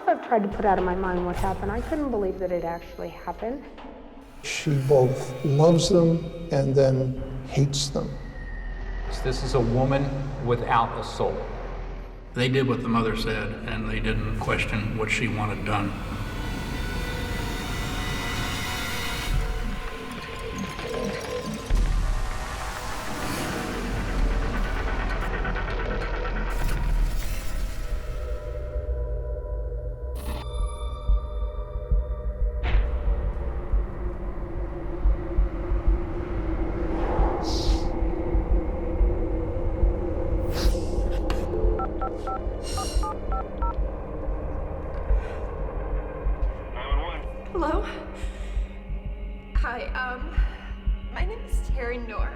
I've tried to put out of my mind what happened. I couldn't believe that it actually happened. She both loves them and then hates them. This is a woman without a soul. They did what the mother said, and they didn't question what she wanted done. Hello? Hi, my name is Terry Knorr.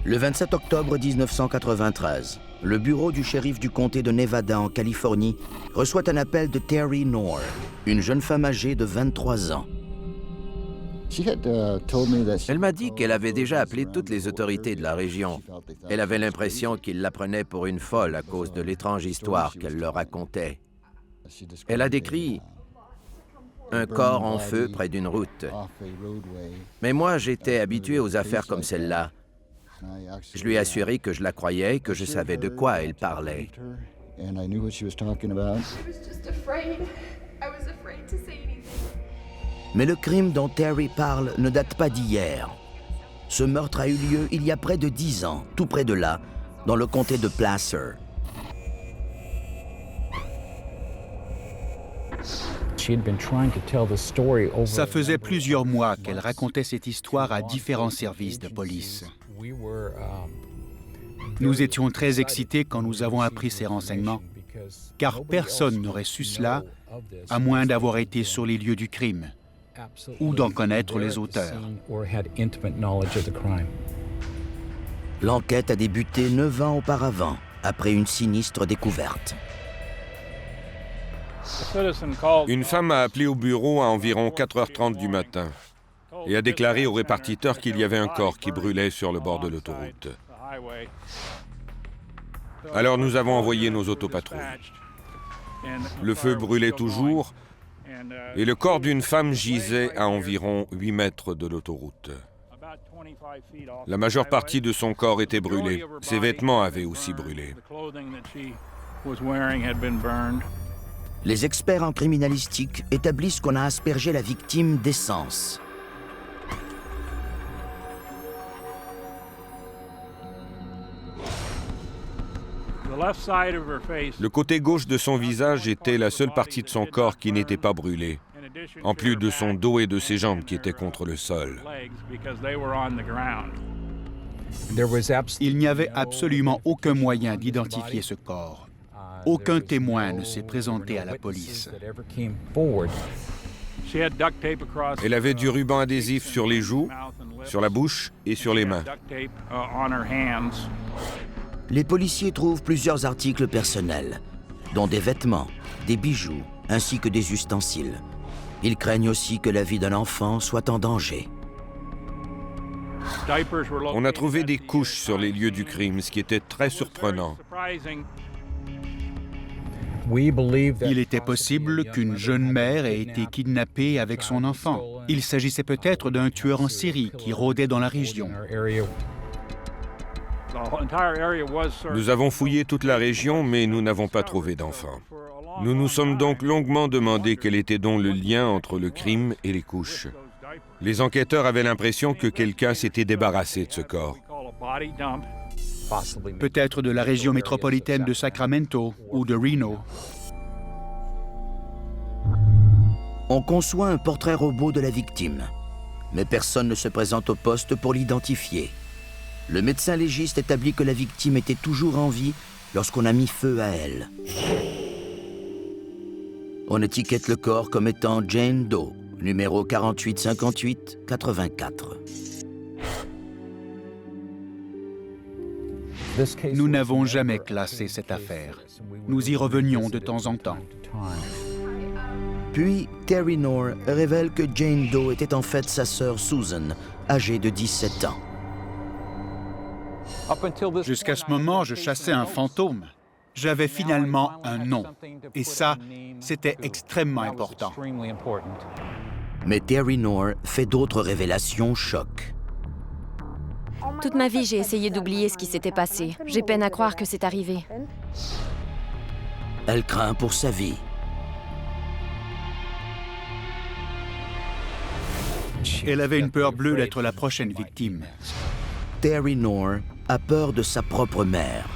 Le 27 octobre 1993, le bureau du shérif du comté de Nevada en Californie reçoit un appel de Terry Knorr, une jeune femme âgée de 23 ans. Elle m'a dit qu'elle avait déjà appelé toutes les autorités de la région. Elle avait l'impression qu'ils la prenaient pour une folle à cause de l'étrange histoire qu'elle leur racontait. Elle a décrit un corps en feu près d'une route. Mais moi, j'étais habitué aux affaires comme celle-là. Je lui ai assuré que je la croyais et que je savais de quoi elle parlait. Mais le crime dont Terry parle ne date pas d'hier. Ce meurtre a eu lieu il y a près de 10 ans, tout près de là, dans le comté de Placer. Ça faisait plusieurs mois qu'elle racontait cette histoire à différents services de police. Nous étions très excités quand nous avons appris ces renseignements, car personne n'aurait su cela à moins d'avoir été sur les lieux du crime ou d'en connaître les auteurs. L'enquête a débuté 9 ans auparavant, après une sinistre découverte. Une femme a appelé au bureau à environ 4h30 du matin et a déclaré au répartiteur qu'il y avait un corps qui brûlait sur le bord de l'autoroute. Alors nous avons envoyé nos autopatrouilles. Le feu brûlait toujours et le corps d'une femme gisait à environ 8 mètres de l'autoroute. La majeure partie de son corps était brûlée. Ses vêtements avaient aussi brûlé. Les experts en criminalistique établissent qu'on a aspergé la victime d'essence. Le côté gauche de son visage était la seule partie de son corps qui n'était pas brûlée, en plus de son dos et de ses jambes qui étaient contre le sol. Il n'y avait absolument aucun moyen d'identifier ce corps. Aucun témoin ne s'est présenté à la police. Elle avait du ruban adhésif sur les joues, sur la bouche et sur les mains. Les policiers trouvent plusieurs articles personnels, dont des vêtements, des bijoux, ainsi que des ustensiles. Ils craignent aussi que la vie d'un enfant soit en danger. On a trouvé des couches sur les lieux du crime, ce qui était très surprenant. Il était possible qu'une jeune mère ait été kidnappée avec son enfant. Il s'agissait peut-être d'un tueur en série qui rôdait dans la région. Nous avons fouillé toute la région, mais nous n'avons pas trouvé d'enfant. Nous nous sommes donc longuement demandé quel était donc le lien entre le crime et les couches. Les enquêteurs avaient l'impression que quelqu'un s'était débarrassé de ce corps. Peut-être de la région métropolitaine de Sacramento ou de Reno. On conçoit un portrait robot de la victime, mais personne ne se présente au poste pour l'identifier. Le médecin légiste établit que la victime était toujours en vie lorsqu'on a mis feu à elle. On étiquette le corps comme étant Jane Doe, numéro 4858-84. Nous n'avons jamais classé cette affaire. Nous y revenions de temps en temps. Puis, Terry Knorr révèle que Jane Doe était en fait sa sœur Susan, âgée de 17 ans. Jusqu'à ce moment, je chassais un fantôme. J'avais finalement un nom. Et ça, c'était extrêmement important. Mais Terry Knorr fait d'autres révélations choc. Toute ma vie, j'ai essayé d'oublier ce qui s'était passé. J'ai peine à croire que c'est arrivé. Elle craint pour sa vie. Elle avait une peur bleue d'être la prochaine victime. Terry Knorr a peur de sa propre mère.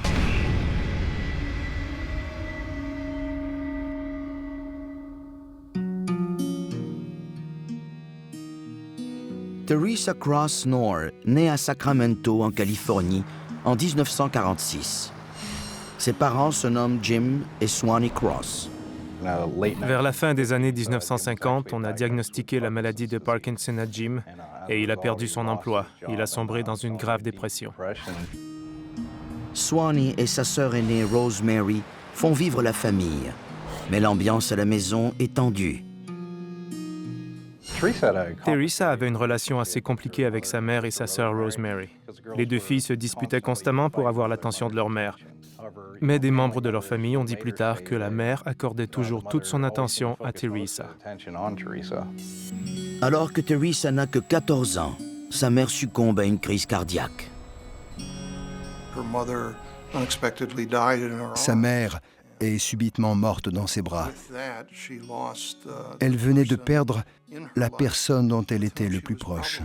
Teresa Cross Knorr naît à Sacramento, en Californie, en 1946. Ses parents se nomment Jim et Swanee Cross. Vers la fin des années 1950, on a diagnostiqué la maladie de Parkinson à Jim et il a perdu son emploi. Il a sombré dans une grave dépression. Swanee et sa sœur aînée Rosemary font vivre la famille, mais l'ambiance à la maison est tendue. Teresa avait une relation assez compliquée avec sa mère et sa sœur Rosemary. Les deux filles se disputaient constamment pour avoir l'attention de leur mère. Mais des membres de leur famille ont dit plus tard que la mère accordait toujours toute son attention à Teresa. Alors que Teresa n'a que 14 ans, sa mère succombe à une crise cardiaque. Sa mère est subitement morte dans ses bras. Elle venait de perdre la personne dont elle était le plus proche.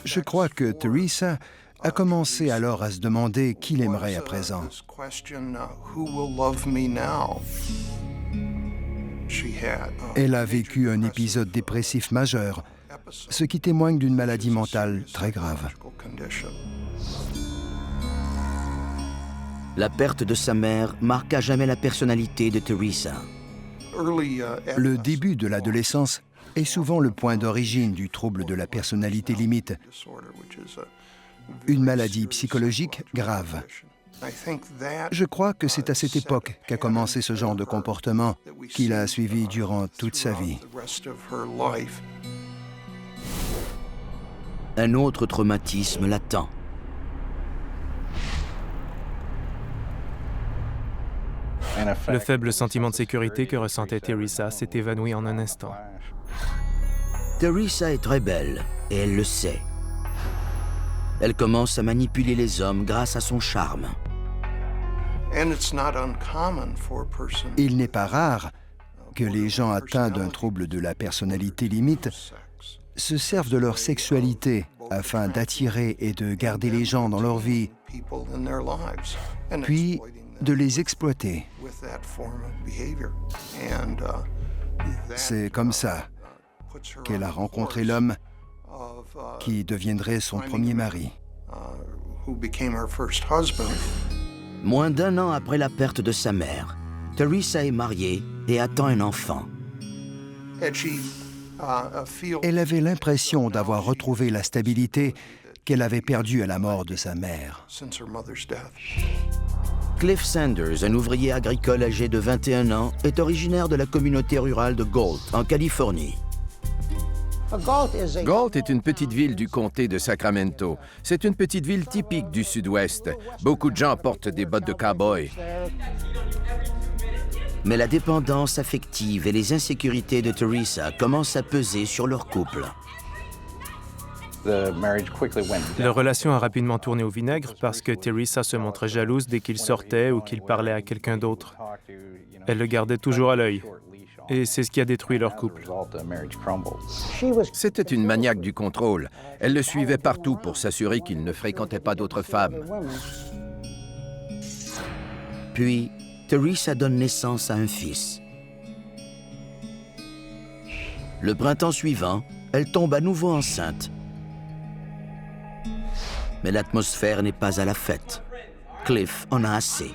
Je crois que Teresa a commencé alors à se demander qui l'aimerait à présent. Elle a vécu un épisode dépressif majeur, ce qui témoigne d'une maladie mentale très grave. La perte de sa mère marque à jamais la personnalité de Teresa. Le début de l'adolescence est souvent le point d'origine du trouble de la personnalité limite, une maladie psychologique grave. Je crois que c'est à cette époque qu'a commencé ce genre de comportement qu'il a suivi durant toute sa vie. Un autre traumatisme l'attend. Le faible sentiment de sécurité que ressentait Teresa s'est évanoui en un instant. Teresa est très belle et elle le sait. Elle commence à manipuler les hommes grâce à son charme. Il n'est pas rare que les gens atteints d'un trouble de la personnalité limite se servent de leur sexualité afin d'attirer et de garder les gens dans leur vie, puis de les exploiter. C'est comme ça qu'elle a rencontré l'homme qui deviendrait son premier mari. Moins d'un an après la perte de sa mère, Teresa est mariée et attend un enfant. Elle avait l'impression d'avoir retrouvé la stabilité qu'elle avait perdue à la mort de sa mère. Cliff Sanders, un ouvrier agricole âgé de 21 ans, est originaire de la communauté rurale de Galt, en Californie. Galt est une petite ville du comté de Sacramento. C'est une petite ville typique du sud-ouest. Beaucoup de gens portent des bottes de cow-boy. Mais la dépendance affective et les insécurités de Teresa commencent à peser sur leur couple. Leur relation a rapidement tourné au vinaigre parce que Teresa se montrait jalouse dès qu'il sortait ou qu'il parlait à quelqu'un d'autre. Elle le gardait toujours à l'œil. Et c'est ce qui a détruit leur couple. C'était une maniaque du contrôle. Elle le suivait partout pour s'assurer qu'il ne fréquentait pas d'autres femmes. Puis, Teresa donne naissance à un fils. Le printemps suivant, elle tombe à nouveau enceinte. Mais l'atmosphère n'est pas à la fête. Cliff en a assez.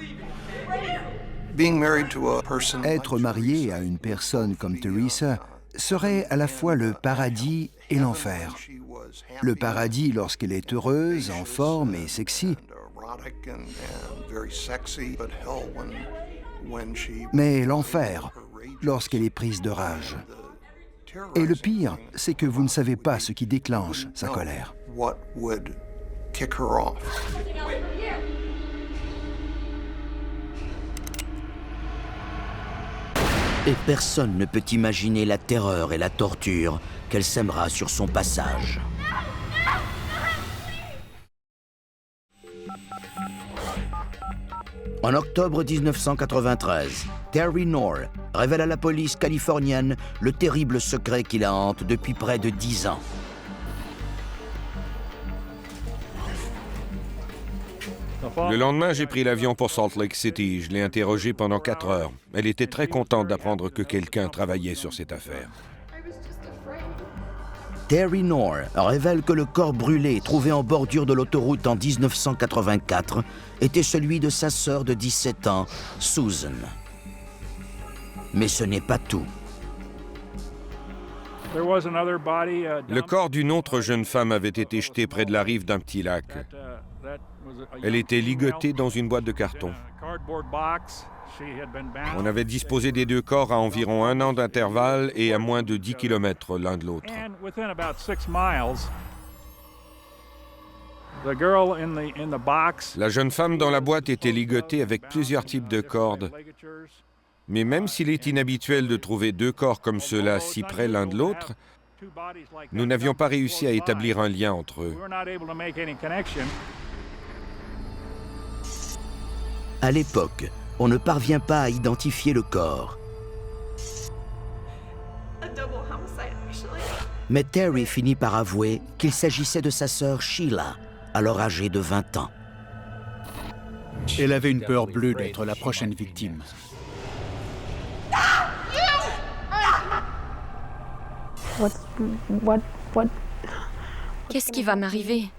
Être marié à une personne comme Teresa serait à la fois le paradis et l'enfer. Le paradis lorsqu'elle est heureuse, en forme et sexy. Mais l'enfer lorsqu'elle est prise de rage. Et le pire, c'est que vous ne savez pas ce qui déclenche sa colère. What would kick her off? Et personne ne peut imaginer la terreur et la torture qu'elle sèmera sur son passage. En octobre 1993, Terry Knorr révèle à la police californienne le terrible secret qui la hante depuis près de 10 ans. Le lendemain, j'ai pris l'avion pour Salt Lake City. Je l'ai interrogée pendant 4 heures. Elle était très contente d'apprendre que quelqu'un travaillait sur cette affaire. Terry Knorr révèle que le corps brûlé trouvé en bordure de l'autoroute en 1984 était celui de sa sœur de 17 ans, Susan. Mais ce n'est pas tout. Le corps d'une autre jeune femme avait été jeté près de la rive d'un petit lac. Elle était ligotée dans une boîte de carton. On avait disposé des 2 corps à environ 1 an d'intervalle et à moins de 10 km l'un de l'autre. La jeune femme dans la boîte était ligotée avec plusieurs types de cordes. Mais même s'il est inhabituel de trouver 2 corps comme ceux-là si près l'un de l'autre, nous n'avions pas réussi à établir un lien entre eux. À l'époque, on ne parvient pas à identifier le corps. Mais Terry finit par avouer qu'il s'agissait de sa sœur Sheila, alors âgée de 20 ans. Elle avait une peur bleue d'être la prochaine victime. Qu'est-ce qui va m'arriver?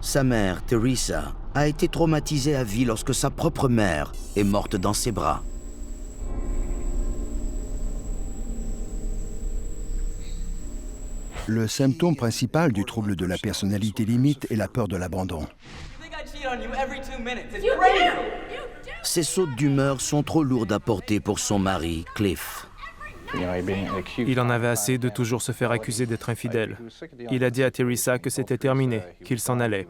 Sa mère, Teresa, a été traumatisée à vie lorsque sa propre mère est morte dans ses bras. Le symptôme principal du trouble de la personnalité limite est la peur de l'abandon. Ces sautes d'humeur sont trop lourdes à porter pour son mari, Cliff. Il en avait assez de toujours se faire accuser d'être infidèle. Il a dit à Teresa que c'était terminé, qu'il s'en allait.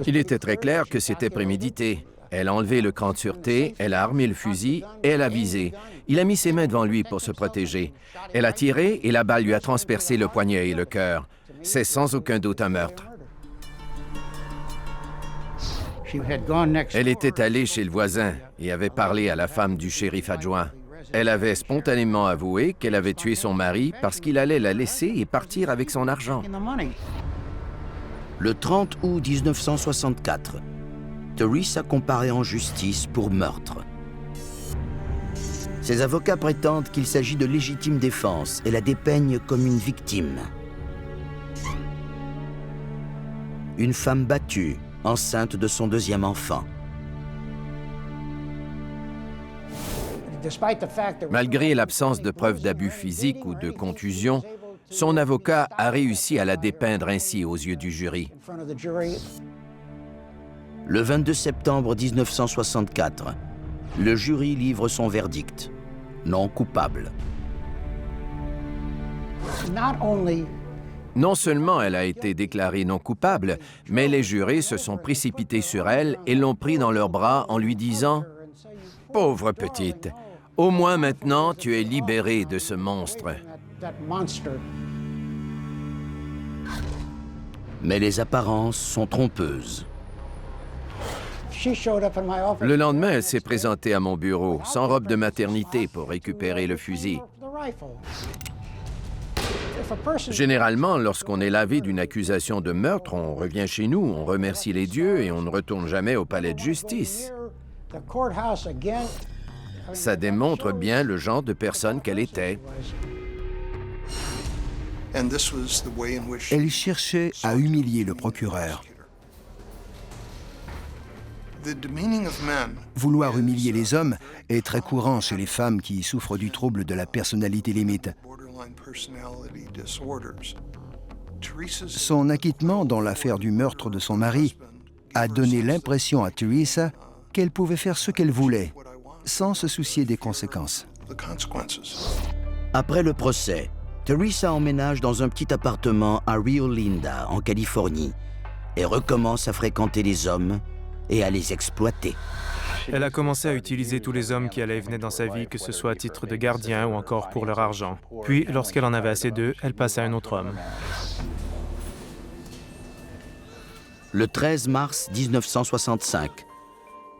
Il était très clair que c'était prémédité. Elle a enlevé le cran de sûreté, elle a armé le fusil et elle a visé. Il a mis ses mains devant lui pour se protéger. Elle a tiré et la balle lui a transpercé le poignet et le cœur. C'est sans aucun doute un meurtre. Elle était allée chez le voisin et avait parlé à la femme du shérif adjoint. Elle avait spontanément avoué qu'elle avait tué son mari parce qu'il allait la laisser et partir avec son argent. Le 30 août 1964, Teresa comparaît en justice pour meurtre. Ses avocats prétendent qu'il s'agit de légitime défense et la dépeignent comme une victime. Une femme battue, enceinte de son 2e enfant. Malgré l'absence de preuves d'abus physiques ou de contusion, son avocat a réussi à la dépeindre ainsi aux yeux du jury. Le 22 septembre 1964, le jury livre son verdict. Non coupable. Non seulement elle a été déclarée non coupable, mais les jurés se sont précipités sur elle et l'ont pris dans leurs bras en lui disant « Pauvre petite, au moins maintenant tu es libérée de ce monstre. » Mais les apparences sont trompeuses. Le lendemain, elle s'est présentée à mon bureau, sans robe de maternité, pour récupérer le fusil. Généralement, lorsqu'on est lavé d'une accusation de meurtre, on revient chez nous, on remercie les dieux et on ne retourne jamais au palais de justice. Ça démontre bien le genre de personne qu'elle était. Elle cherchait à humilier le procureur. Vouloir humilier les hommes est très courant chez les femmes qui souffrent du trouble de la personnalité limite. Son acquittement dans l'affaire du meurtre de son mari a donné l'impression à Teresa qu'elle pouvait faire ce qu'elle voulait, sans se soucier des conséquences. Après le procès, Teresa emménage dans un petit appartement à Rio Linda, en Californie, et recommence à fréquenter les hommes et à les exploiter. Elle a commencé à utiliser tous les hommes qui allaient et venaient dans sa vie, que ce soit à titre de gardien ou encore pour leur argent. Puis, lorsqu'elle en avait assez d'eux, elle passait à un autre homme. Le 13 mars 1965,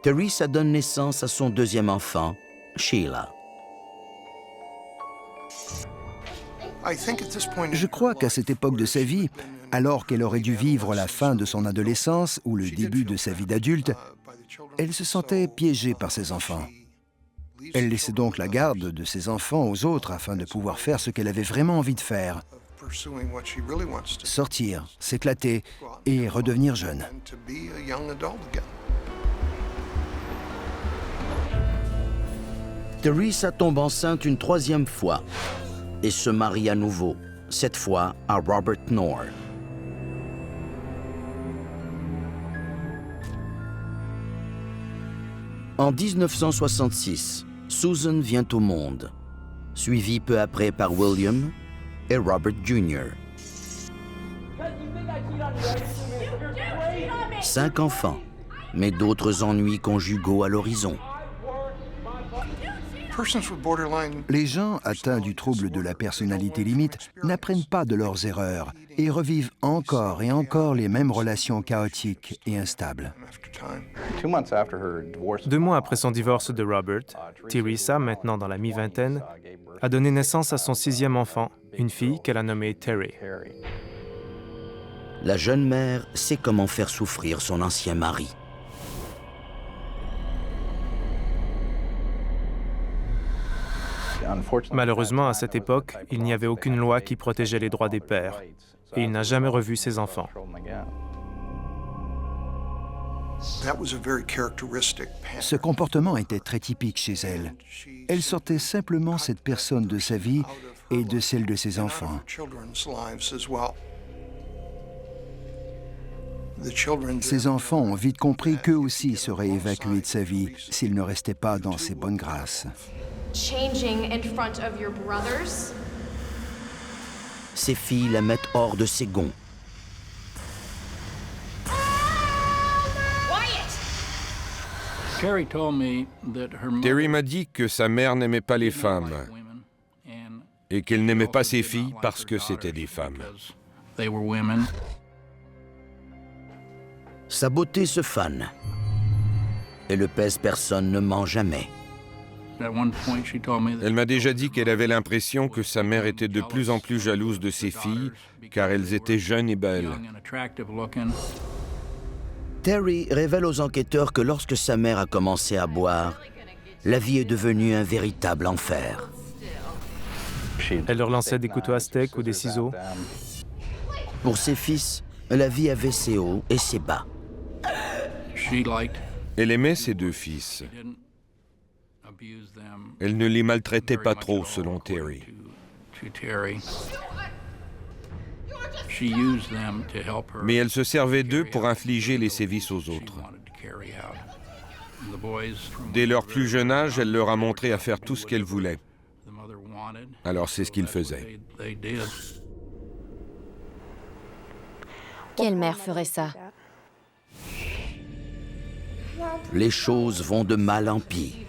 Teresa donne naissance à son deuxième enfant, Sheila. Je crois qu'à cette époque de sa vie, alors qu'elle aurait dû vivre la fin de son adolescence ou le début de sa vie d'adulte, elle se sentait piégée par ses enfants. Elle laissait donc la garde de ses enfants aux autres afin de pouvoir faire ce qu'elle avait vraiment envie de faire. Sortir, s'éclater et redevenir jeune. Teresa tombe enceinte une troisième fois et se marie à nouveau, cette fois à Robert Knorr. En 1966, Susan vient au monde, suivie peu après par William et Robert Jr. 5 enfants, mais d'autres ennuis conjugaux à l'horizon. Les gens atteints du trouble de la personnalité limite n'apprennent pas de leurs erreurs et revivent encore et encore les mêmes relations chaotiques et instables. 2 mois après son divorce de Robert, Teresa, maintenant dans la mi-vingtaine, a donné naissance à son 6e enfant, une fille qu'elle a nommée Terry. La jeune mère sait comment faire souffrir son ancien mari. Malheureusement, à cette époque, il n'y avait aucune loi qui protégeait les droits des pères, et il n'a jamais revu ses enfants. Ce comportement était très typique chez elle. Elle sortait simplement cette personne de sa vie et de celle de ses enfants. Ses enfants ont vite compris qu'eux aussi seraient évacués de sa vie s'ils ne restaient pas dans ses bonnes grâces. Ses filles la mettent hors de ses gonds. Terry m'a dit que sa mère n'aimait pas les femmes et qu'elle n'aimait pas ses filles parce que c'étaient des femmes. Sa beauté se fane et le pèse-personne ne ment jamais. Elle m'a déjà dit qu'elle avait l'impression que sa mère était de plus en plus jalouse de ses filles car elles étaient jeunes et belles. Terry révèle aux enquêteurs que lorsque sa mère a commencé à boire, la vie est devenue un véritable enfer. Elle leur lançait des couteaux à steak ou des ciseaux. Pour ses fils, la vie avait ses hauts et ses bas. Elle aimait ses 2 fils. Elle ne les maltraitait pas trop, selon Terry. Mais elle se servait d'eux pour infliger les sévices aux autres. Dès leur plus jeune âge, elle leur a montré à faire tout ce qu'elle voulait. Alors c'est ce qu'ils faisaient. Quelle mère ferait ça? Les choses vont de mal en pis.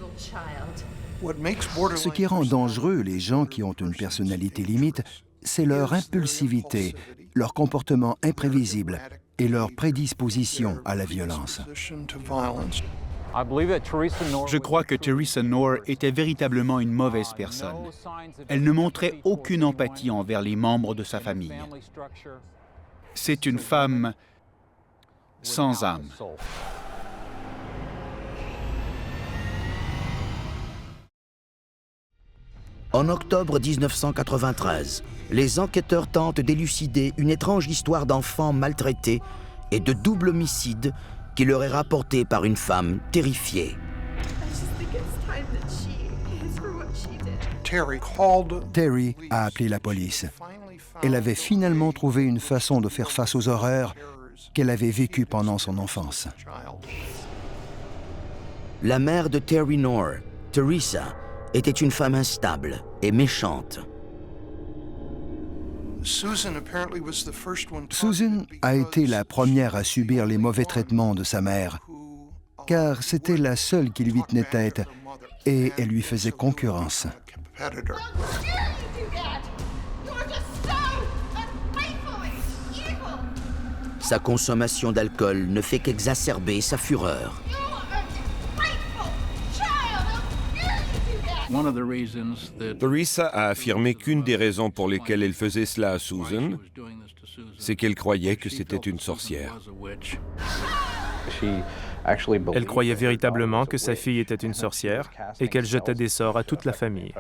Ce qui rend dangereux les gens qui ont une personnalité limite, c'est leur impulsivité, leur comportement imprévisible et leur prédisposition à la violence. Je crois que Teresa Knorr était véritablement une mauvaise personne. Elle ne montrait aucune empathie envers les membres de sa famille. C'est une femme sans âme. En octobre 1993, les enquêteurs tentent d'élucider une étrange histoire d'enfants maltraités et de double homicide qui leur est rapportée par une femme terrifiée. Terry a appelé la police. Elle avait finalement trouvé une façon de faire face aux horreurs qu'elle avait vécues pendant son enfance. La mère de Terry Knorr, Teresa, était une femme instable et méchante. Susan a été la première à subir les mauvais traitements de sa mère, car c'était la seule qui lui tenait tête et elle lui faisait concurrence. Sa consommation d'alcool ne fait qu'exacerber sa fureur. Teresa a affirmé qu'une des raisons pour lesquelles elle faisait cela à Susan, c'est qu'elle croyait que c'était une sorcière. Elle croyait véritablement que sa fille était une sorcière et qu'elle jetait des sorts à toute la famille.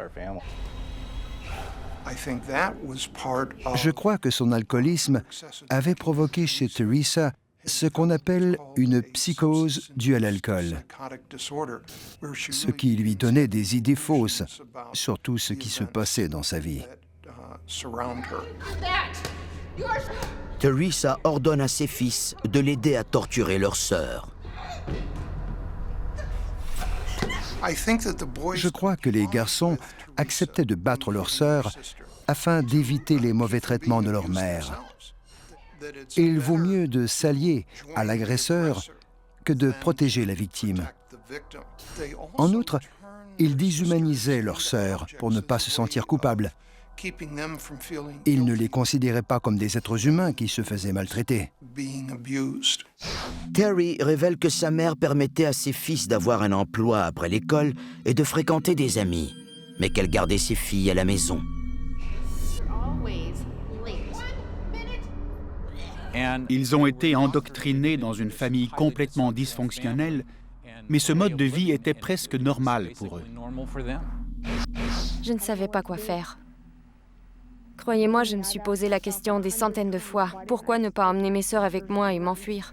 Je crois que son alcoolisme avait provoqué chez Teresa ce qu'on appelle une psychose due à l'alcool, ce qui lui donnait des idées fausses sur tout ce qui se passait dans sa vie. Teresa ordonne à ses fils de l'aider à torturer leur sœur. Je crois que les garçons acceptaient de battre leur sœur afin d'éviter les mauvais traitements de leur mère. Il vaut mieux de s'allier à l'agresseur que de protéger la victime. En outre, ils déshumanisaient leur sœur pour ne pas se sentir coupables. Ils ne les considéraient pas comme des êtres humains qui se faisaient maltraiter. Terry révèle que sa mère permettait à ses fils d'avoir un emploi après l'école et de fréquenter des amis, mais qu'elle gardait ses filles à la maison. Ils ont été endoctrinés dans une famille complètement dysfonctionnelle, mais ce mode de vie était presque normal pour eux. Je ne savais pas quoi faire. Croyez-moi, je me suis posé la question des centaines de fois. Pourquoi ne pas emmener mes sœurs avec moi et m'enfuir?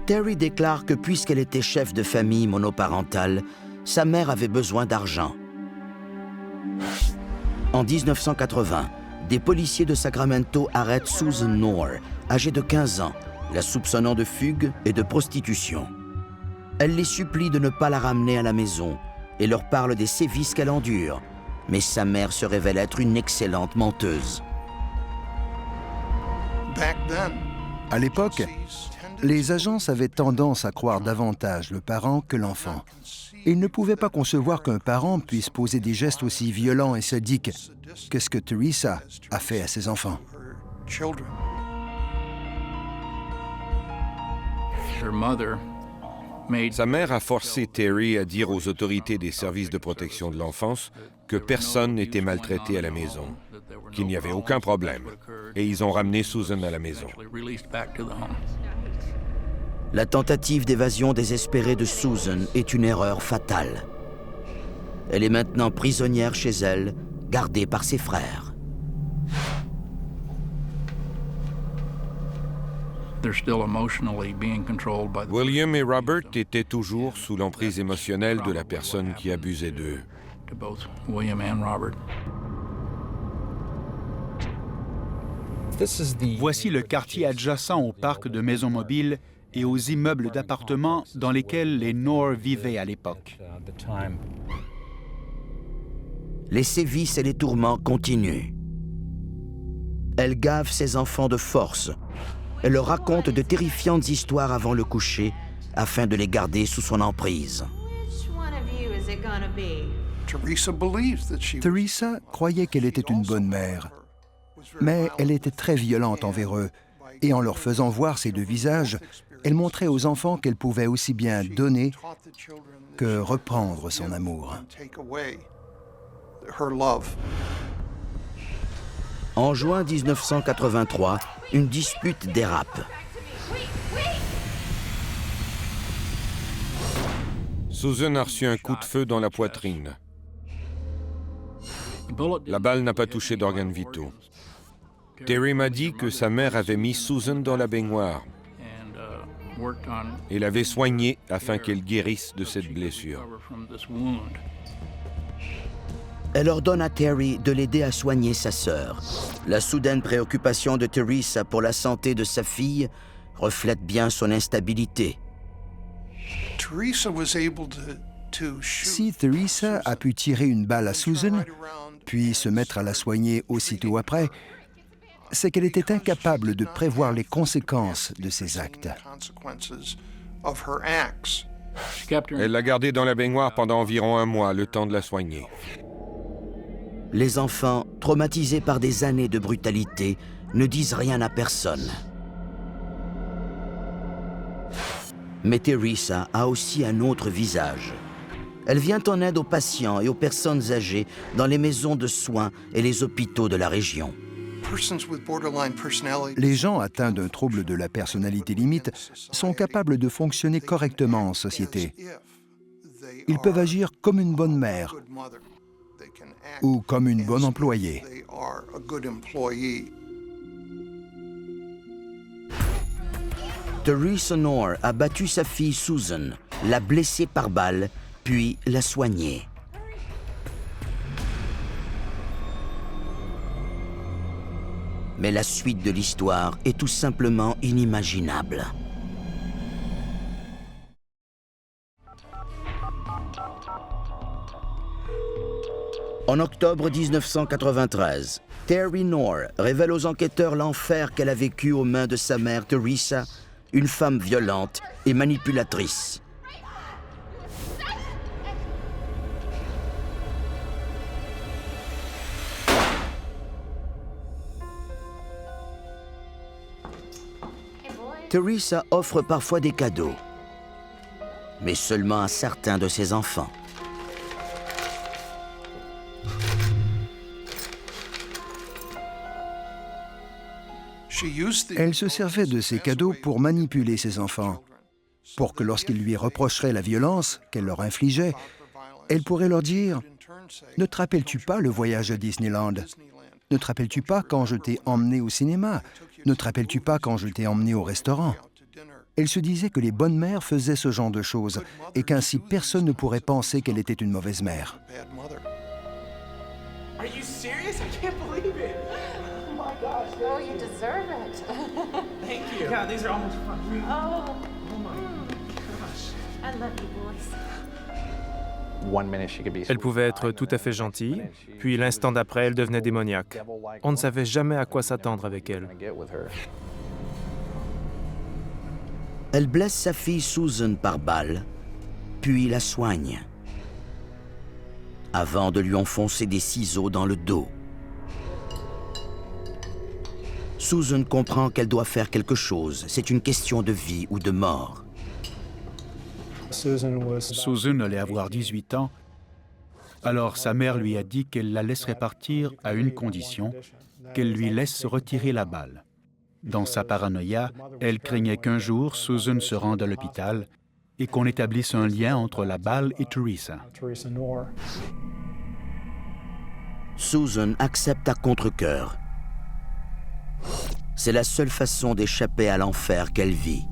Terry déclare que puisqu'elle était chef de famille monoparentale, sa mère avait besoin d'argent. En 1980, des policiers de Sacramento arrêtent Susan Knorr, âgée de 15 ans, la soupçonnant de fugue et de prostitution. Elle les supplie de ne pas la ramener à la maison et leur parle des sévices qu'elle endure, mais sa mère se révèle être une excellente menteuse. À l'époque, les agences avaient tendance à croire davantage le parent que l'enfant. Ils ne pouvaient pas concevoir qu'un parent puisse poser des gestes aussi violents et sadiques que ce que Teresa a fait à ses enfants. Sa mère a forcé Terry à dire aux autorités des services de protection de l'enfance que personne n'était maltraité à la maison, qu'il n'y avait aucun problème, et ils ont ramené Susan à la maison. La tentative d'évasion désespérée de Susan est une erreur fatale. Elle est maintenant prisonnière chez elle, gardée par ses frères. William et Robert étaient toujours sous l'emprise émotionnelle de la personne qui abusait d'eux. Voici le quartier adjacent au parc de maisons mobiles et aux immeubles d'appartements dans lesquels les Knorr vivaient à l'époque. Les sévices et les tourments continuent. Elle gave ses enfants de force. Elle leur raconte de terrifiantes histoires avant le coucher afin de les garder sous son emprise. Teresa croyait qu'elle était une bonne mère, mais elle était très violente envers eux, et en leur faisant voir ses deux visages, elle montrait aux enfants qu'elle pouvait aussi bien donner que reprendre son amour. En juin 1983, une dispute dérape. Susan a reçu un coup de feu dans la poitrine. La balle n'a pas touché d'organes vitaux. Terry m'a dit que sa mère avait mis Susan dans la baignoire et l'avait soignée afin qu'elle guérisse de cette blessure. Elle ordonne à Terry de l'aider à soigner sa sœur. La soudaine préoccupation de Teresa pour la santé de sa fille reflète bien son instabilité. Si Teresa a pu tirer une balle à Susan, puis se mettre à la soigner aussitôt après, c'est qu'elle était incapable de prévoir les conséquences de ses actes. Elle l'a gardée dans la baignoire pendant environ 1 mois, le temps de la soigner. Les enfants, traumatisés par des années de brutalité, ne disent rien à personne. Mais Teresa a aussi un autre visage. Elle vient en aide aux patients et aux personnes âgées dans les maisons de soins et les hôpitaux de la région. Les gens atteints d'un trouble de la personnalité limite sont capables de fonctionner correctement en société. Ils peuvent agir comme une bonne mère ou comme une bonne employée. Teresa Knorr a battu sa fille Susan, l'a blessée par balle, puis l'a soignée. Mais la suite de l'histoire est tout simplement inimaginable. En octobre 1993, Terry Knorr révèle aux enquêteurs l'enfer qu'elle a vécu aux mains de sa mère Teresa, une femme violente et manipulatrice. Teresa offre parfois des cadeaux, mais seulement à certains de ses enfants. Elle se servait de ces cadeaux pour manipuler ses enfants, pour que lorsqu'ils lui reprocheraient la violence qu'elle leur infligeait, elle pourrait leur dire « Ne te rappelles-tu pas le voyage à Disneyland? Ne te rappelles-tu pas quand je t'ai emmené au cinéma? Ne te rappelles-tu pas quand je t'ai emmené au restaurant ?» Elle se disait que les bonnes mères faisaient ce genre de choses et qu'ainsi personne ne pourrait penser qu'elle était une mauvaise mère. Are you serious? I can't believe it. Oh my gosh. Oh, you deserve it. Thank you. Yeah, these are almost fun. Oh. Oh my gosh. I love you, boys. Elle pouvait être tout à fait gentille, puis l'instant d'après, elle devenait démoniaque. On ne savait jamais à quoi s'attendre avec elle. Elle blesse sa fille Susan par balle, puis la soigne, avant de lui enfoncer des ciseaux dans le dos. Susan comprend qu'elle doit faire quelque chose. C'est une question de vie ou de mort. Susan allait avoir 18 ans, alors sa mère lui a dit qu'elle la laisserait partir à une condition, qu'elle lui laisse retirer la balle. Dans sa paranoïa, elle craignait qu'un jour Susan se rende à l'hôpital et qu'on établisse un lien entre la balle et Teresa. Susan accepte à contre-cœur. C'est la seule façon d'échapper à l'enfer qu'elle vit.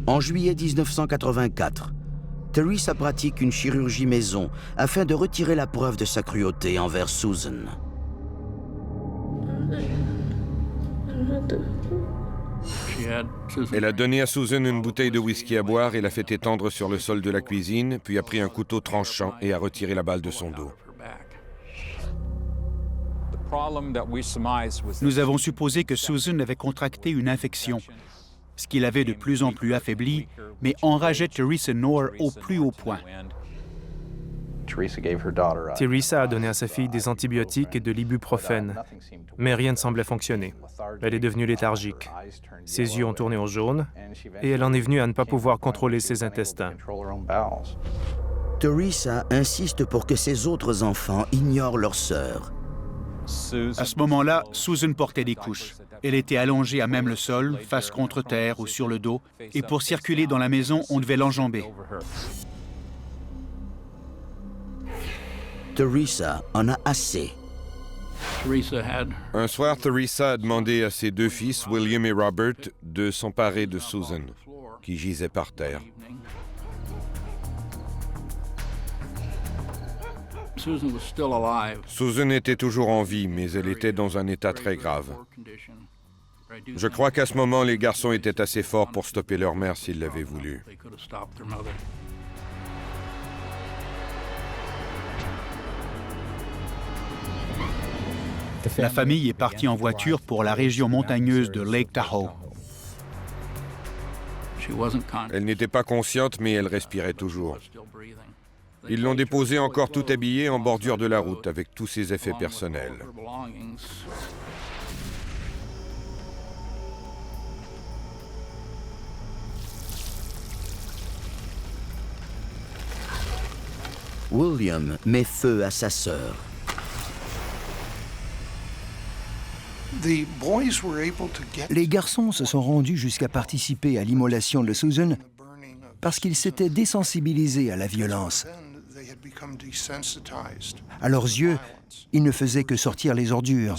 En juillet 1984, Teresa pratique une chirurgie maison afin de retirer la preuve de sa cruauté envers Susan. Elle a donné à Susan une bouteille de whisky à boire et l'a fait étendre sur le sol de la cuisine, puis a pris un couteau tranchant et a retiré la balle de son dos. Nous avons supposé que Susan avait contracté une infection, ce qui l'avait de plus en plus affaibli, mais enrageait Teresa Knorr au plus haut point. Teresa a donné à sa fille des antibiotiques et de l'ibuprofène, mais rien ne semblait fonctionner. Elle est devenue léthargique. Ses yeux ont tourné au jaune et elle en est venue à ne pas pouvoir contrôler ses intestins. Teresa insiste pour que ses autres enfants ignorent leur sœur. À ce moment-là, Susan portait des couches. Elle était allongée à même le sol, face contre terre ou sur le dos, et pour circuler dans la maison, on devait l'enjamber. Teresa en a assez. Un soir, Teresa a demandé à ses 2 fils, William et Robert, de s'emparer de Susan. qui gisait par terre. Susan était toujours en vie, mais elle était dans un état très grave. Je crois qu'à ce moment, les garçons étaient assez forts pour stopper leur mère s'ils l'avaient voulu. La famille est partie en voiture pour la région montagneuse de Lake Tahoe. Elle n'était pas consciente, mais elle respirait toujours. Ils l'ont déposée encore tout habillée en bordure de la route, avec tous ses effets personnels. William met feu à sa sœur. Les garçons se sont rendus jusqu'à participer à l'immolation de Susan parce qu'ils s'étaient désensibilisés à la violence. À leurs yeux, ils ne faisaient que sortir les ordures.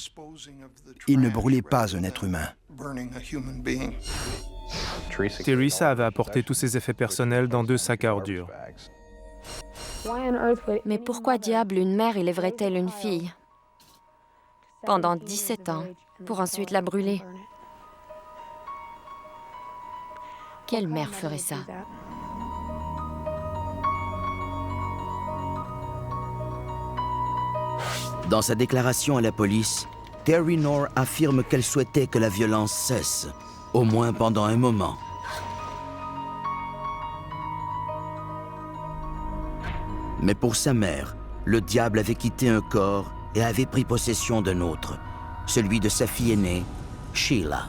Ils ne brûlaient pas un être humain. Teresa avait apporté tous ses effets personnels dans 2 sacs à ordures. Mais pourquoi diable une mère élèverait-elle une fille pendant 17 ans pour ensuite la brûler? Quelle mère ferait ça? Dans sa déclaration à la police, Terry Knorr affirme qu'elle souhaitait que la violence cesse, au moins pendant un moment. Mais pour sa mère, le diable avait quitté un corps et avait pris possession d'un autre, celui de sa fille aînée, Sheila.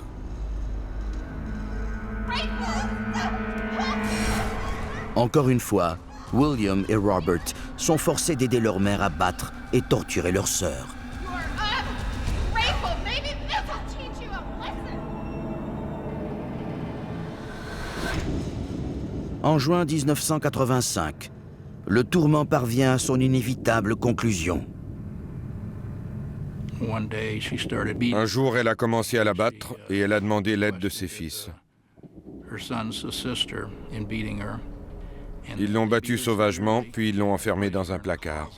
Encore une fois, William et Robert sont forcés d'aider leur mère à battre et torturer leur sœur. En juin 1985, le tourment parvient à son inévitable conclusion. Un jour, elle a commencé à la battre et elle a demandé l'aide de ses fils. Ils l'ont battue sauvagement, puis ils l'ont enfermée dans un placard.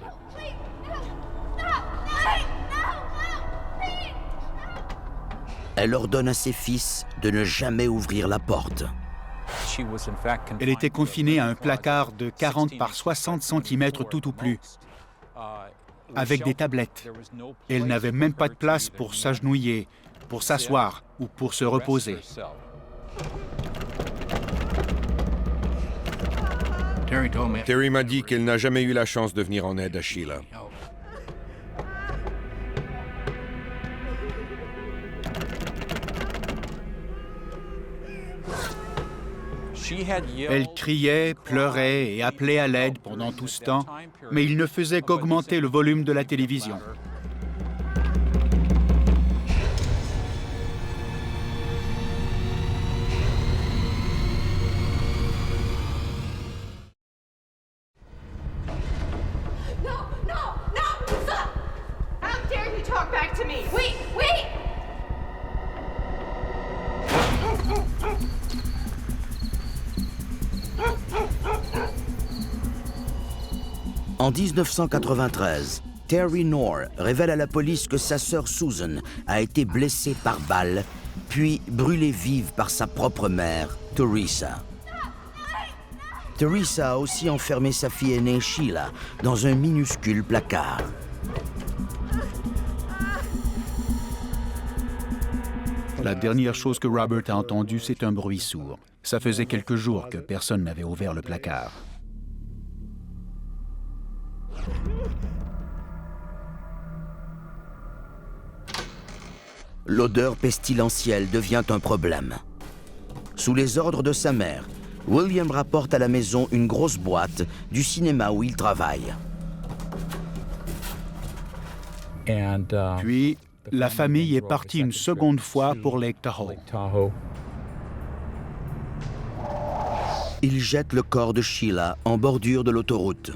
Elle ordonne à ses fils de ne jamais ouvrir la porte. Elle était confinée à un placard de 40 par 60 cm tout ou plus, avec des tablettes. Elle n'avait même pas de place pour s'agenouiller, pour s'asseoir ou pour se reposer. Terry m'a dit qu'elle n'a jamais eu la chance de venir en aide à Sheila. Elle criait, pleurait et appelait à l'aide pendant tout ce temps, mais il ne faisait qu'augmenter le volume de la télévision. En 1993, Terry Knorr révèle à la police que sa sœur Susan a été blessée par balle, puis brûlée vive par sa propre mère, Teresa. Teresa a aussi enfermé sa fille aînée Sheila dans un minuscule placard. La dernière chose que Robert a entendue, c'est un bruit sourd. Ça faisait quelques jours que personne n'avait ouvert le placard. L'odeur pestilentielle devient un problème. Sous les ordres de sa mère, William rapporte à la maison une grosse boîte du cinéma où il travaille. Puis, la famille est partie une seconde fois pour Lake Tahoe. Il jette le corps de Sheila en bordure de l'autoroute.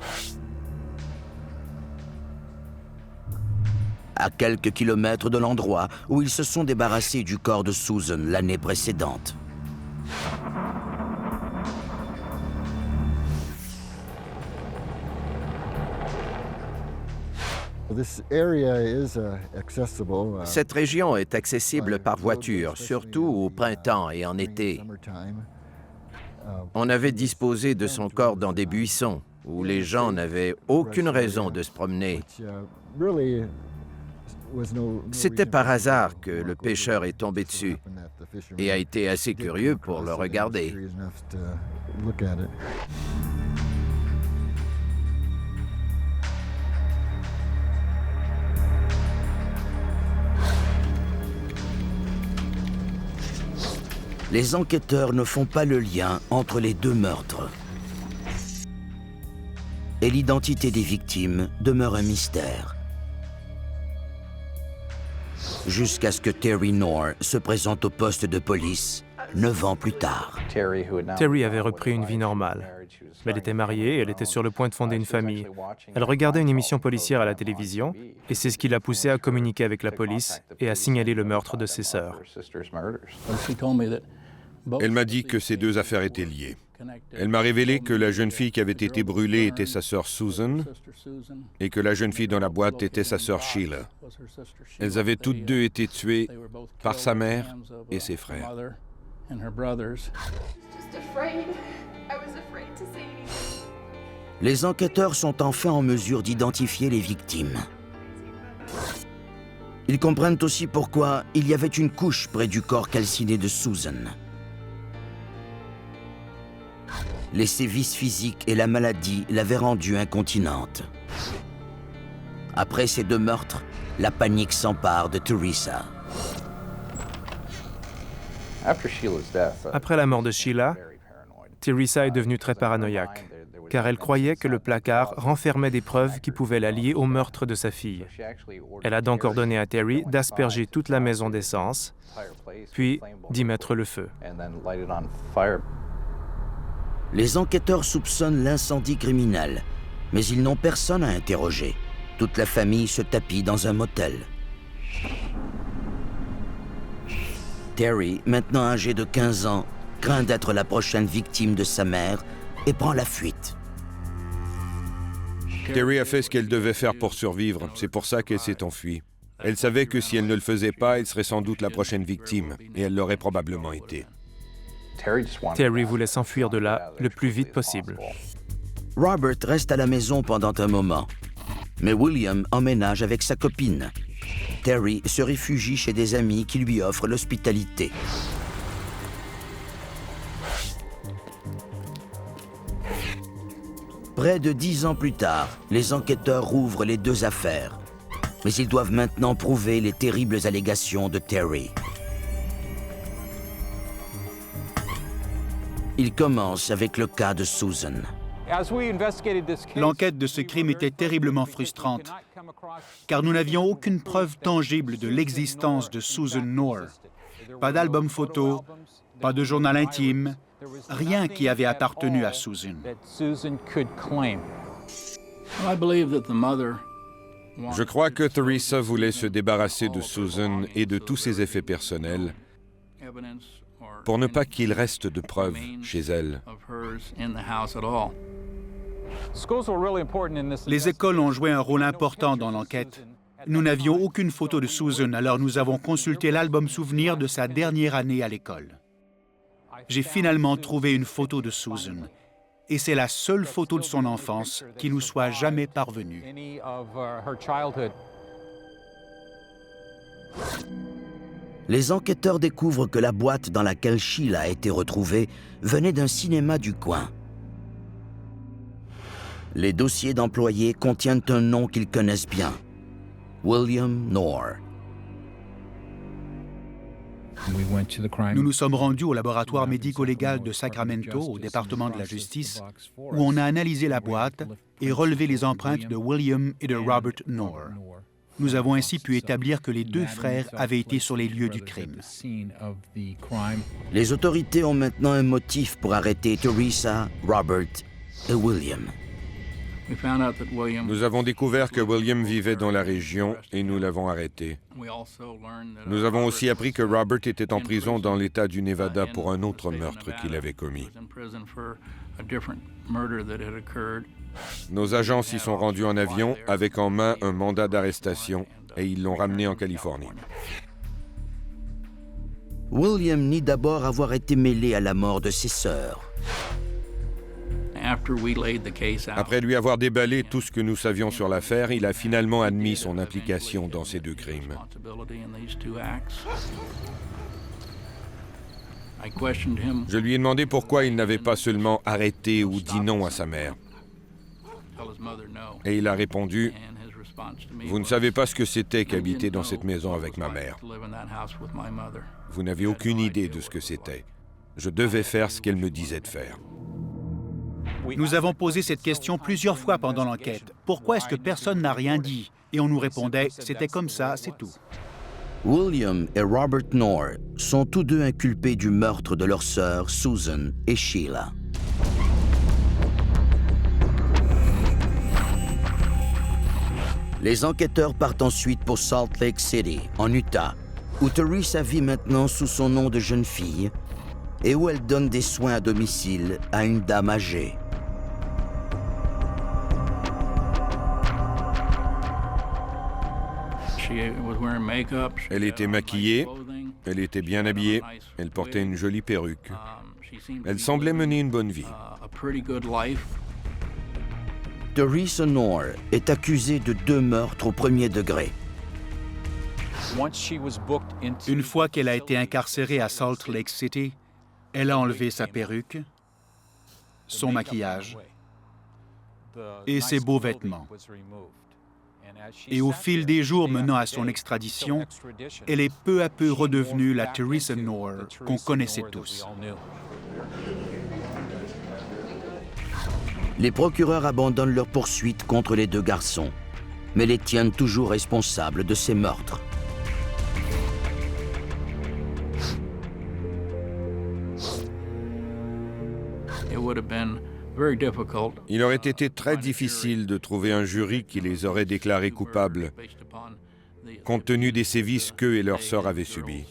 À quelques kilomètres de l'endroit où ils se sont débarrassés du corps de Susan l'année précédente. Cette région est accessible par voiture, surtout au printemps et en été. On avait disposé de son corps dans des buissons où les gens n'avaient aucune raison de se promener. C'était par hasard que le pêcheur est tombé dessus et a été assez curieux pour le regarder. Les enquêteurs ne font pas le lien entre les deux meurtres. Et l'identité des victimes demeure un mystère. Jusqu'à ce que Terry Knorr se présente au poste de police 9 ans plus tard. Terry avait repris une vie normale. Elle était mariée et elle était sur le point de fonder une famille. Elle regardait une émission policière à la télévision et c'est ce qui l'a poussée à communiquer avec la police et à signaler le meurtre de ses sœurs. Elle m'a dit que ces deux affaires étaient liées. Elle m'a révélé que la jeune fille qui avait été brûlée était sa sœur Susan et que la jeune fille dans la boîte était sa sœur Sheila. Elles avaient toutes deux été tuées par sa mère et ses frères. Les enquêteurs sont enfin en mesure d'identifier les victimes. Ils comprennent aussi pourquoi il y avait une couche près du corps calciné de Susan. Les sévices physiques et la maladie l'avaient rendue incontinente. Après ces deux meurtres, la panique s'empare de Teresa. Après la mort de Sheila, Teresa est devenue très paranoïaque, car elle croyait que le placard renfermait des preuves qui pouvaient la lier au meurtre de sa fille. Elle a donc ordonné à Terry d'asperger toute la maison d'essence, puis d'y mettre le feu. Les enquêteurs soupçonnent l'incendie criminel, mais ils n'ont personne à interroger. Toute la famille se tapit dans un motel. Terry, maintenant âgé de 15 ans, craint d'être la prochaine victime de sa mère et prend la fuite. Terry a fait ce qu'elle devait faire pour survivre. C'est pour ça qu'elle s'est enfuie. Elle savait que si elle ne le faisait pas, elle serait sans doute la prochaine victime, et elle l'aurait probablement été. Terry voulait s'enfuir de là le plus vite possible. Robert reste à la maison pendant un moment, mais William emménage avec sa copine. Terry se réfugie chez des amis qui lui offrent l'hospitalité. Près de 10 ans plus tard, les enquêteurs rouvrent les deux affaires, mais ils doivent maintenant prouver les terribles allégations de Terry. Ils commencent avec le cas de Susan. L'enquête de ce crime était terriblement frustrante, car nous n'avions aucune preuve tangible de l'existence de Susan Knorr. Pas d'album photo, pas de journal intime, rien qui avait appartenu à Susan. Je crois que Teresa voulait se débarrasser de Susan et de tous ses effets personnels pour ne pas qu'il reste de preuves chez elle. Les écoles ont joué un rôle important dans l'enquête. Nous n'avions aucune photo de Susan, alors nous avons consulté l'album souvenir de sa dernière année à l'école. J'ai finalement trouvé une photo de Susan, et c'est la seule photo de son enfance qui nous soit jamais parvenue. Les enquêteurs découvrent que la boîte dans laquelle Sheila a été retrouvée venait d'un cinéma du coin. Les dossiers d'employés contiennent un nom qu'ils connaissent bien, William Knorr. Nous nous sommes rendus au laboratoire médico-légal de Sacramento, au département de la justice, où on a analysé la boîte et relevé les empreintes de William et de Robert Knorr. Nous avons ainsi pu établir que les deux frères avaient été sur les lieux du crime. Les autorités ont maintenant un motif pour arrêter Teresa, Robert et William. Nous avons découvert que William vivait dans la région et nous l'avons arrêté. Nous avons aussi appris que Robert était en prison dans l'État du Nevada pour un autre meurtre qu'il avait commis. Nos agents s'y sont rendus en avion avec en main un mandat d'arrestation et ils l'ont ramené en Californie. William nie d'abord avoir été mêlé à la mort de ses sœurs. Après lui avoir déballé tout ce que nous savions sur l'affaire, il a finalement admis son implication dans ces deux crimes. Je lui ai demandé pourquoi il n'avait pas seulement arrêté ou dit non à sa mère. Et il a répondu, « Vous ne savez pas ce que c'était qu'habiter dans cette maison avec ma mère. Vous n'avez aucune idée de ce que c'était. Je devais faire ce qu'elle me disait de faire. » Nous avons posé cette question plusieurs fois pendant l'enquête. Pourquoi est-ce que personne n'a rien dit? Et on nous répondait, c'était comme ça, c'est tout. William et Robert Knorr sont tous deux inculpés du meurtre de leurs sœurs Susan et Sheila. Les enquêteurs partent ensuite pour Salt Lake City, en Utah, où Teresa vit maintenant sous son nom de jeune fille et où elle donne des soins à domicile à une dame âgée. Elle était maquillée, elle était bien habillée, elle portait une jolie perruque. Elle semblait mener une bonne vie. Teresa Knorr est accusée de 2 meurtres au premier degré. Une fois qu'elle a été incarcérée à Salt Lake City, elle a enlevé sa perruque, son maquillage et ses beaux vêtements. Et au fil des jours menant à son extradition, elle est peu à peu redevenue la Teresa Knorr qu'on connaissait tous. Les procureurs abandonnent leur poursuite contre les 2 garçons, mais les tiennent toujours responsables de ces meurtres. Il aurait été très difficile de trouver un jury qui les aurait déclarés coupables, compte tenu des sévices qu'eux et leurs sœurs avaient subis.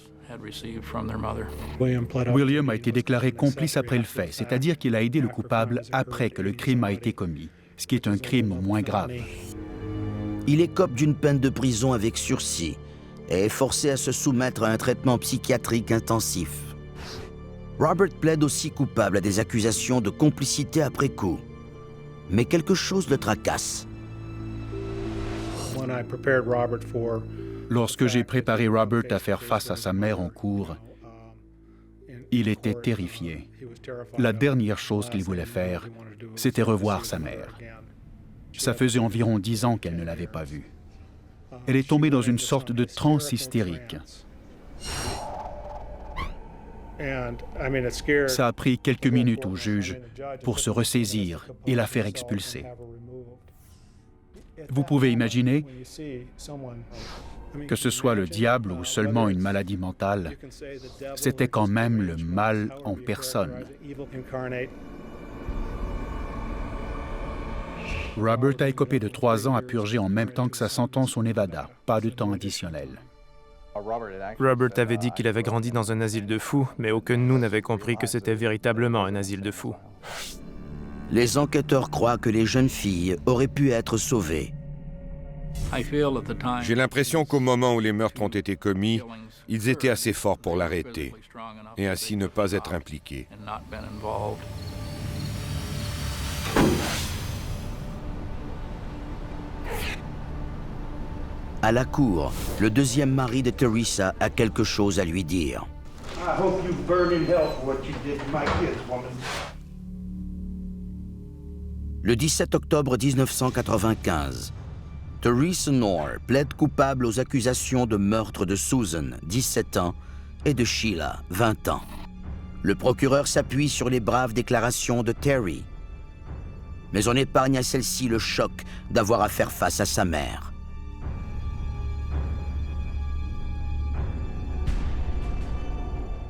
William a été déclaré complice après le fait, c'est-à-dire qu'il a aidé le coupable après que le crime a été commis, ce qui est un crime moins grave. Il écope d'une peine de prison avec sursis et est forcé à se soumettre à un traitement psychiatrique intensif. Robert plaide aussi coupable à des accusations de complicité après coup. Mais quelque chose le tracasse. Lorsque j'ai préparé Robert à faire face à sa mère en cour, il était terrifié. La dernière chose qu'il voulait faire, c'était revoir sa mère. Ça faisait environ 10 ans qu'elle ne l'avait pas vue. Elle est tombée dans une sorte de transe hystérique. Ça a pris quelques minutes au juge pour se ressaisir et la faire expulser. Vous pouvez imaginer que ce soit le diable ou seulement une maladie mentale, c'était quand même le mal en personne. Robert a écopé de 3 ans à purger en même temps que sa sentence au Nevada, pas de temps additionnel. Robert avait dit qu'il avait grandi dans un asile de fous, mais aucun de nous n'avait compris que c'était véritablement un asile de fous. Les enquêteurs croient que les jeunes filles auraient pu être sauvées. J'ai l'impression qu'au moment où les meurtres ont été commis, ils étaient assez forts pour l'arrêter et ainsi ne pas être impliqués. À la cour, le deuxième mari de Teresa a quelque chose à lui dire. Le 17 octobre 1995, Teresa Knorr plaide coupable aux accusations de meurtre de Susan, 17 ans, et de Sheila, 20 ans. Le procureur s'appuie sur les braves déclarations de Terry. Mais on épargne à celle-ci le choc d'avoir à faire face à sa mère.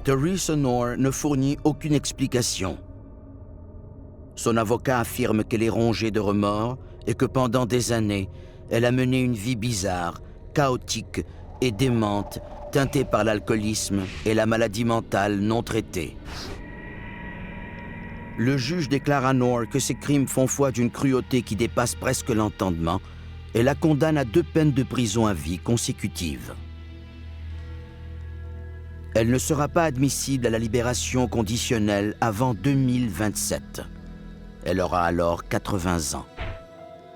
Teresa Knorr ne fournit aucune explication. Son avocat affirme qu'elle est rongée de remords et que pendant des années, elle a mené une vie bizarre, chaotique et démente, teintée par l'alcoolisme et la maladie mentale non traitée. Le juge déclare à Knorr que ses crimes font foi d'une cruauté qui dépasse presque l'entendement et la condamne à 2 peines de prison à vie consécutives. Elle ne sera pas admissible à la libération conditionnelle avant 2027. Elle aura alors 80 ans.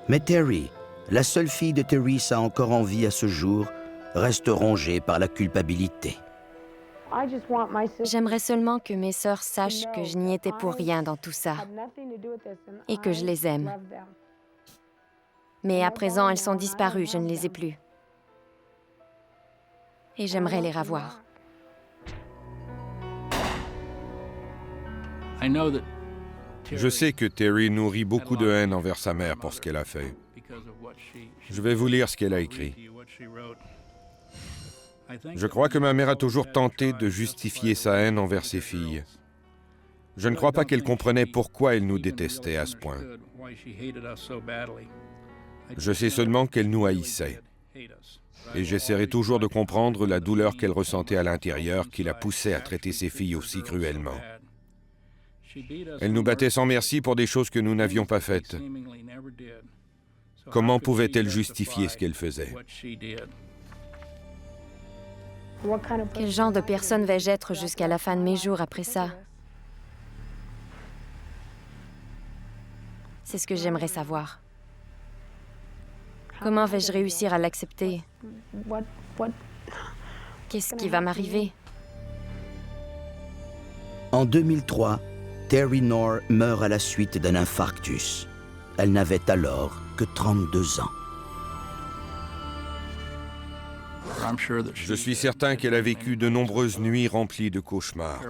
Mais Terry, la seule fille de Teresa encore en vie à ce jour, reste rongée par la culpabilité. J'aimerais seulement que mes sœurs sachent que je n'y étais pour rien dans tout ça et que je les aime. Mais à présent, elles sont disparues, je ne les ai plus. Et j'aimerais les revoir. Je sais que Terry nourrit beaucoup de haine envers sa mère pour ce qu'elle a fait. Je vais vous lire ce qu'elle a écrit. Je crois que ma mère a toujours tenté de justifier sa haine envers ses filles. Je ne crois pas qu'elle comprenait pourquoi elle nous détestait à ce point. Je sais seulement qu'elle nous haïssait. Et j'essaierai toujours de comprendre la douleur qu'elle ressentait à l'intérieur qui la poussait à traiter ses filles aussi cruellement. Elle nous battait sans merci pour des choses que nous n'avions pas faites. Comment pouvait-elle justifier ce qu'elle faisait? Quel genre de personne vais-je être jusqu'à la fin de mes jours après ça? C'est ce que j'aimerais savoir. Comment vais-je réussir à l'accepter? Qu'est-ce qui va m'arriver? En 2003, Terry Knorr meurt à la suite d'un infarctus. Elle n'avait alors que 32 ans. Je suis certain qu'elle a vécu de nombreuses nuits remplies de cauchemars.